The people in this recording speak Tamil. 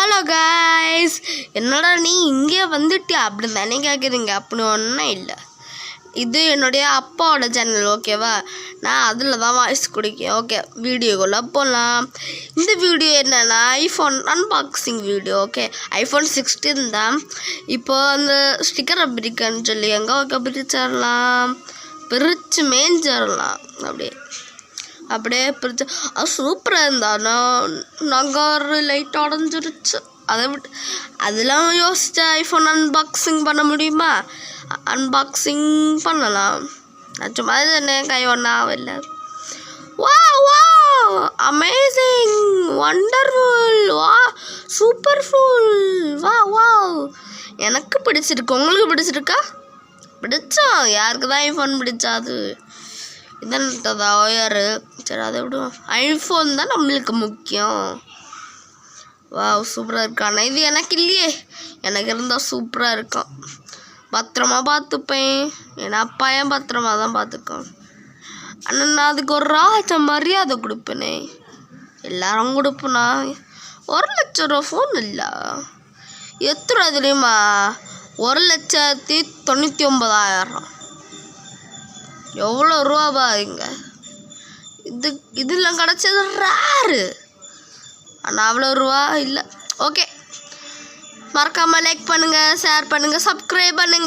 ஹலோ கைஸ், என்னடா நீ இங்கே வந்துட்டியா அப்படின்னு தானே கேட்குறீங்க. அப்படி ஒன்றும் இல்லை, இது என்னுடைய அப்பாவோட சேனல். ஓகேவா, நான் அதில் தான் வாய்ஸ் கொடுக்கேன். ஓகே, வீடியோக்குள்ளே போகலாம். இந்த வீடியோ என்னென்னா iPhone unboxing video. Okay, iPhone 16 தான். இப்போ அந்த ஸ்டிக்கரை பிரிக்கன்னு சொல்லி எங்கே பிரிச்சிடலாம், பிரித்து மேய்ஞ்சிடலாம். அப்படியே பிரித்து அது சூப்பராக இருந்தால் நகர் லைட் உடஞ்சிருச்சு. அதை விட்டு அதெல்லாம் யோசிச்சு ஐஃபோன் அன்பாக்சிங் பண்ண முடியுமா? அன்பாக்சிங் பண்ணலாம். நான் சும்மா தானே, கை ஒன்றும் இல்லை. வா வா, அமேசிங், வண்டர்ஃபுல், வா சூப்பர்ஃபுல், வா வா. எனக்கு பிடிச்சிருக்கு, உங்களுக்கு பிடிச்சிருக்கா? பிடிச்சா யாருக்கு தான் ஐஃபோன் பிடிச்சாது? இதன்ட்டதா ஒயரு, சரி அதை விடுவோம். ஐஃபோன் தான் நம்மளுக்கு முக்கியம். வா சூப்பராக இருக்கா. ஆனால் இது எனக்கு இல்லையே, எனக்கு இருந்தால் சூப்பராக இருக்கும். பத்திரமா பார்த்துப்பேன், ஏன்னா அப்பா ஏன் பத்திரமா தான் பார்த்துக்கோம். ஆனால் நான் அதுக்கு ஒரு ராஜ மரியாதை கொடுப்பேனே, எல்லாரும் கொடுப்பேனா. 1,00,000 ரூபா ஃபோன் இல்லை, எத்தனை தெரியுமா? 1,99,000. எவ்வளோ ரூபாவா இங்கே? இதெல்லாம் கிடச்சது ரேரு, ஆனால் அவ்வளோ ரூபா இல்லை. ஓகே, மறக்காமல் லைக் பண்ணுங்கள், ஷேர் பண்ணுங்கள், சப்ஸ்கிரைப் பண்ணுங்கள்.